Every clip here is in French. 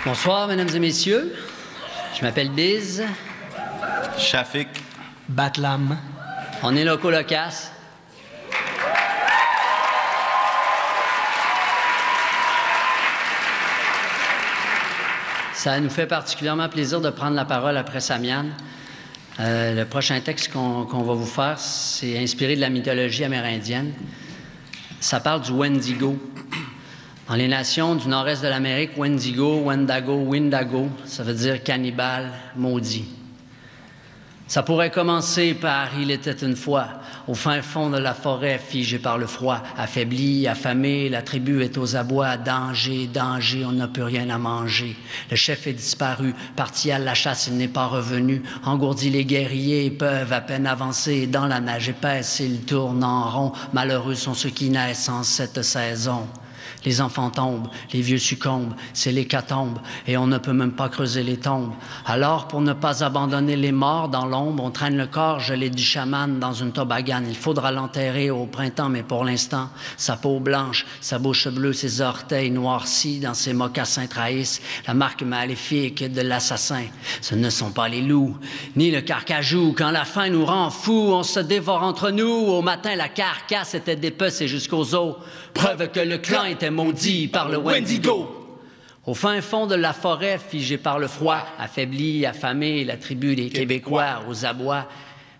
Bonsoir, mesdames et messieurs. Je m'appelle Biz. Shafik. Batlam. On est loco-locace. Ça nous fait particulièrement plaisir de prendre la parole après Samian. Le prochain texte qu'on va vous faire, c'est inspiré de la mythologie amérindienne. Ça parle du Wendigo. Dans les nations du nord-est de l'Amérique, Wendigo, Wendago, Windago, ça veut dire cannibale, maudit. Ça pourrait commencer par « Il était une fois, au fin fond de la forêt, figé par le froid, affaibli, affamé, la tribu est aux abois, danger, danger, on n'a plus rien à manger. Le chef est disparu, parti à la chasse, il n'est pas revenu. Engourdi, les guerriers peuvent à peine avancer, dans la neige épaisse, ils tournent en rond. Malheureux sont ceux qui naissent en cette saison. » Les enfants tombent, les vieux succombent, c'est l'hécatombe, et on ne peut même pas creuser les tombes. Alors, pour ne pas abandonner les morts dans l'ombre, on traîne le corps gelé du chaman dans une tobogane. Il faudra l'enterrer au printemps, mais pour l'instant, sa peau blanche, sa bouche bleue, ses orteils noircis dans ses mocassins trahissent la marque maléfique de l'assassin. Ce ne sont pas les loups, ni le carcajou. Quand la faim nous rend fous, on se dévore entre nous. Au matin, la carcasse était dépecée jusqu'aux os. Preuve que le clan était maudit par le Wendigo. Au fin fond de la forêt, figé par le froid, affaibli, affamé, la tribu des Québécois aux abois,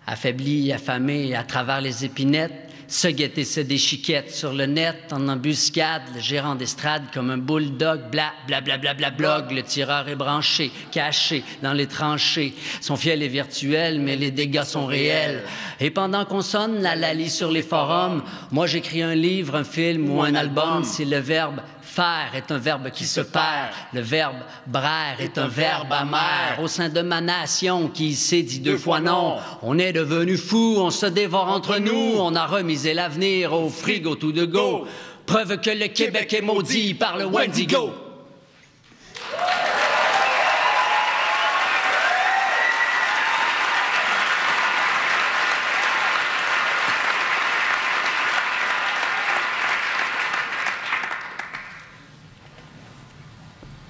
affaibli, affamé, à travers les épinettes, se guetter se déchiquette sur le net, en embuscade, le gérant d'estrade comme un bulldog, bla, bla, bla, bla, bla, blog, le tireur est branché, caché dans les tranchées. Son fiel est virtuel, mais les dégâts sont réels. Et pendant qu'on sonne la lalie sur les forums, moi j'écris un livre, un film ou un album, si le verbe faire est un verbe qui se perd. Le verbe braire est un verbe amer. Au sein de ma nation qui s'est dit deux fois non, on est devenu fou, on se dévore entre nous, on a remisé l'avenir au frigo tout de go. Preuve que le Québec est maudit par le Wendigo.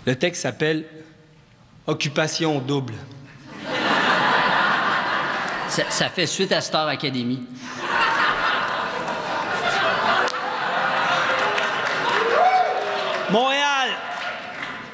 Le texte s'appelle « Occupation double ». Ça fait suite à Star Academy.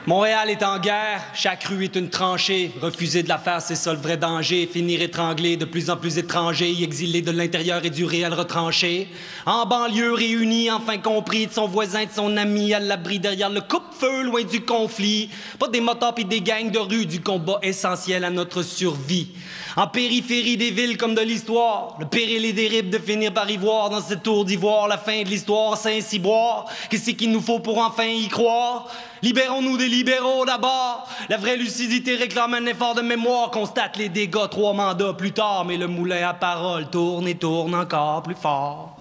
Montréal est en guerre, chaque rue est une tranchée. Refuser de la faire, c'est ça le vrai danger. Finir étranglé, de plus en plus étranger, exilé de l'intérieur et du réel retranché. En banlieue, réunis, enfin compris de son voisin, de son ami, à l'abri derrière le coupe-feu, loin du conflit. Pas des motards pis des gangs de rue, du combat essentiel à notre survie. En périphérie des villes comme de l'histoire, le péril est terrible de finir par y voir dans cette tour d'ivoire la fin de l'histoire, c'est ainsi boire. Qu'est-ce qu'il nous faut pour enfin y croire? Libérons-nous des libéraux d'abord. La vraie lucidité réclame un effort de mémoire. Constate les dégâts 3 mandats plus tard, mais le moulin à parole tourne et tourne encore plus fort.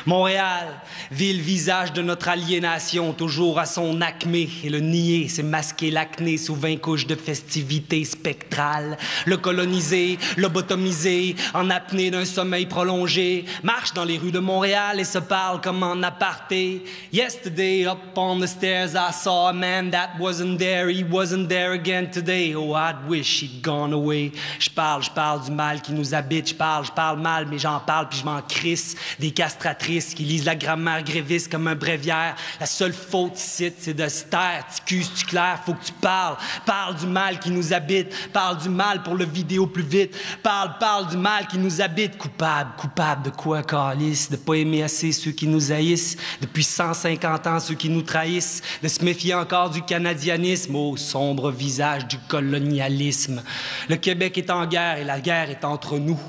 Montréal, ville visage de notre aliénation, toujours à son acmé. Et le nier, c'est masquer l'acné sous 20 couches de festivités spectrales. Le coloniser, lobotomiser, en apnée d'un sommeil prolongé. Marche dans les rues de Montréal et se parle comme en aparté. Yesterday, up on the stairs, I saw a man that wasn't there. He wasn't there again today. Oh, I'd wish he'd gone away. Je parle du mal qui nous habite. Je parle mal, mais j'en parle puis je m'en crisse. Des castratrices qui lisent la grammaire gréviste comme un bréviaire. La seule faute ici, c'est de se taire. Ticus, tu clair, faut que tu parles. Parle du mal qui nous habite. Parle du mal pour le vidéo plus vite. Parle du mal qui nous habite. Coupable de quoi, calice? De pas aimer assez ceux qui nous haïssent. Depuis 150 ans, ceux qui nous trahissent. De se méfier encore du canadianisme. Au sombre visage du colonialisme. Le Québec est en guerre et la guerre est entre nous.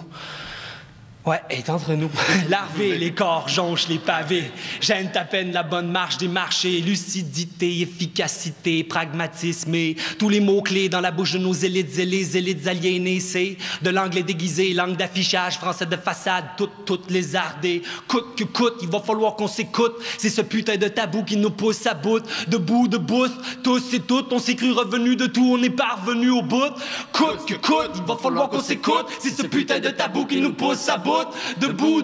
Ouais, est entre nous. Larvés, les corps jonchent les pavés. Gêne à peine la bonne marche des marchés. Lucidité, efficacité, pragmatisme et tous les mots-clés dans la bouche de nos élites aliénées. C'est de l'anglais déguisé, langue d'affichage, français de façade, toutes lézardées. Coûte que coûte, il va falloir qu'on s'écoute. C'est ce putain de tabou qui nous pousse à bout. Debout, tous et toutes, on s'est cru revenu de tout, on est parvenu au bout. Coûte que coûte, il va falloir qu'on s'écoute. C'est ce putain de tabou qui nous pousse à bout. Debout,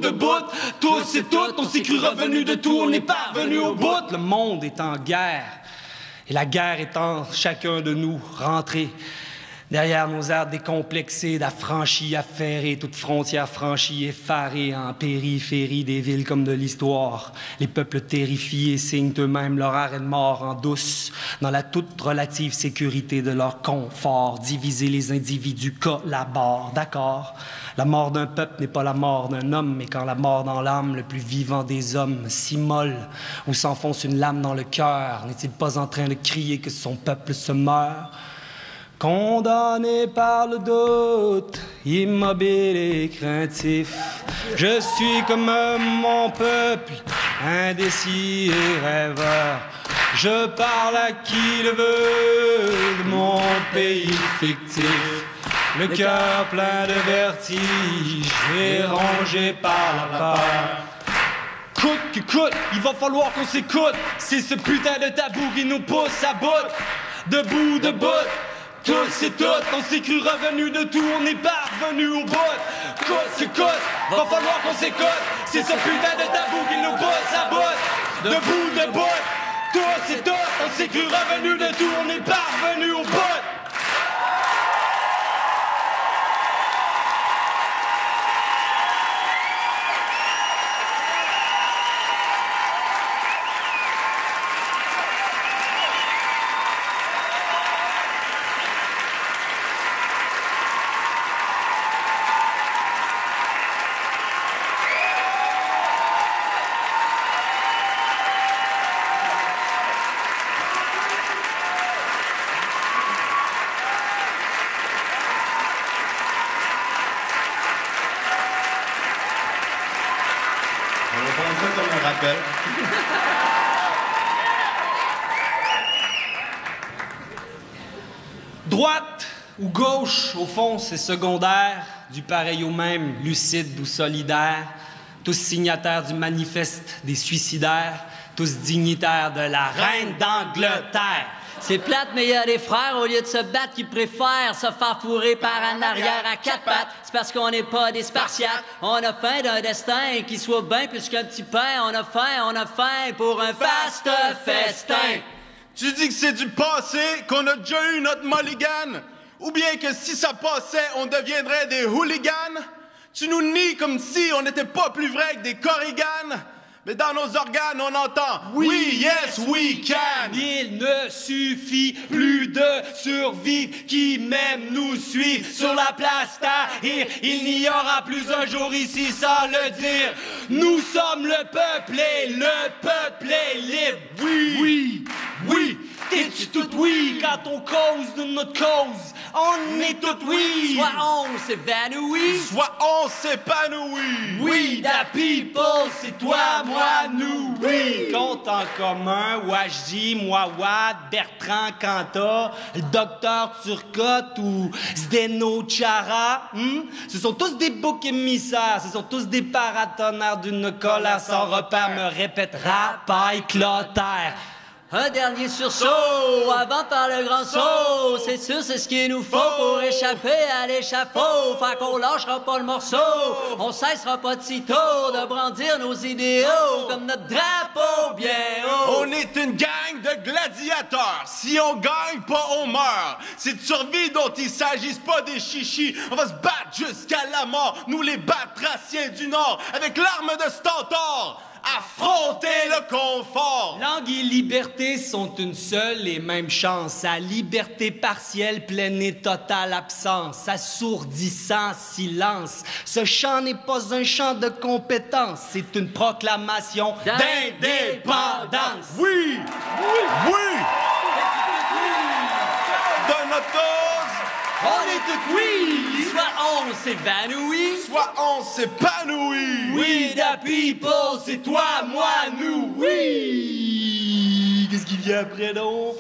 tous et toutes, on s'est cru revenu de tout, on est parvenu au bout. Le monde est en guerre Et la guerre est en chacun de nous rentrée. Derrière nos airs décomplexés, d'affranchis affairés, toute frontière franchie, effarés en périphérie des villes comme de l'histoire. Les peuples terrifiés signent eux-mêmes leur arrêt de mort en douce, dans la toute relative sécurité de leur confort. Diviser les individus collaborent, d'accord? La mort d'un peuple n'est pas la mort d'un homme, mais quand la mort dans l'âme, le plus vivant des hommes, s'immole ou s'enfonce une lame dans le cœur, n'est-il pas en train de crier que son peuple se meurt? Condamné par le doute, immobile et craintif, je suis comme mon peuple, indécis et rêveur. Je parle à qui le veut de mon pays fictif. Le cœur plein de vertige et rongé par la peur. Coûte que coûte, il va falloir qu'on s'écoute. C'est ce putain de tabou qui nous pousse à bout. Debout, debout. Tous et toutes, on s'est cru revenus de tout, on est parvenus au bout. Coûte que coûte, va falloir qu'on s'écoute. C'est ce putain de tabou qui nous pousse à bout. Debout, debout. Tous et toutes, on s'est cru revenus de tout, on est parvenus au bout. Droite ou gauche, au fond, c'est secondaire, du pareil au même, lucide ou solidaire, tous signataires du manifeste des suicidaires, tous dignitaires de la reine d'Angleterre. C'est plate, mais il y a des frères, au lieu de se battre, qui préfèrent se faire fourrer par en arrière à quatre pattes. C'est parce qu'on n'est pas des Spartiates. On a faim d'un destin qui soit bien plus qu'un petit pain. On a faim pour un vaste festin. Tu dis que c'est du passé, qu'on a déjà eu notre mulligan? Ou bien que si ça passait, on deviendrait des hooligans? Tu nous nies comme si on n'était pas plus vrai que des corrigans? Mais dans nos organes, on entend « Oui, yes, we can ». Il ne suffit plus de survivre, qui même nous suivent sur la place Tahrir. Il n'y aura plus un jour ici sans le dire. Nous sommes le peuple et le peuple est libre. Oui, oui, oui. T'es-tu tout oui quand on cause de notre cause? On est tout oui. Soit on s'évanouit, soit on s'épanouit. Oui, the people, c'est toi, moi, nous, oui. Compte en commun, Wajdi, Mouawad, Bertrand Cantat, le docteur Turcotte ou Zdeno Chara. Ce sont tous des boucs émissaires, ce sont tous des paratonnerres d'une colère sans repère, me répétera paille Clotaire. un dernier sursaut avant de faire le grand saut. C'est sûr, c'est ce qu'il nous faut pour échapper à l'échafaud. Fait qu'on lâchera pas le morceau, on cessera pas de sitôt de brandir nos idéaux comme notre drapeau bien haut. On est une gang de gladiateurs. Si on gagne pas, on meurt. C'est de survie dont il s'agisse, pas des chichis. On va se battre jusqu'à la mort, nous les batraciens du Nord, avec l'arme de Stentor. Affronter le confort. Langue et liberté sont une seule et même chance. À liberté partielle, pleine et totale absence. Assourdissant silence. Ce chant n'est pas un chant de compétence. C'est une proclamation d'indépendance. Oui, oui, oui. De notre cause, on est tout oui. Soit on s'évanouit, soit on s'épanouit. We the people, c'est toi, moi, nous, oui. Qu'est-ce qui vient après, donc?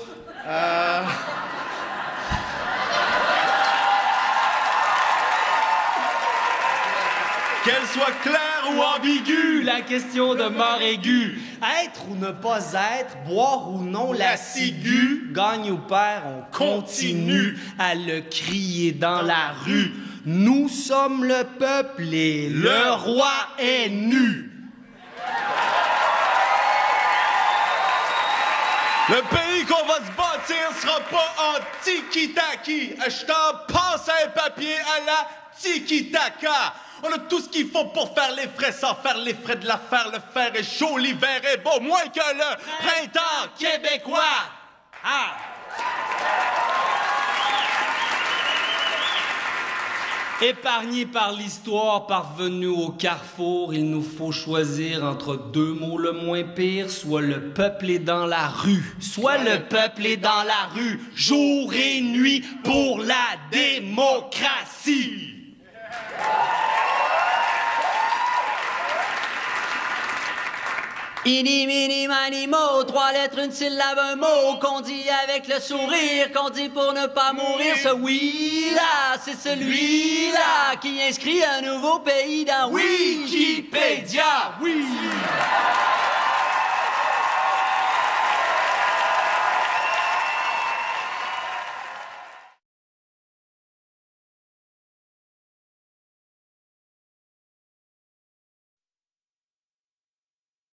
Qu'elle soit claire ou ambiguë, la question demeure aiguë. Être ou ne pas être, boire ou non la ciguë, gagne ou perd, on continue à le crier dans la rue. Nous sommes le peuple et le roi est nu. Le pays qu'on va se bâtir sera pas en tiki-taki. Je t'en passe un papier à la tiki-taka. On a tout ce qu'il faut pour faire les frais sans faire les frais de l'affaire. Le fer est chaud, l'hiver est beau, moins que le printemps québécois. Ah! Épargnés par l'histoire, parvenus au carrefour, il nous faut choisir entre deux mots le moins pire, soit le peuple est dans la rue, soit le peuple est dans la rue, jour et nuit pour la démocratie. Ini, mini, mani, mo, 3 lettres, une syllabe, un mot, qu'on dit avec le sourire, qu'on dit pour ne pas mourir. Ce oui-là, c'est celui-là qui inscrit un nouveau pays dans Wikipédia. Oui!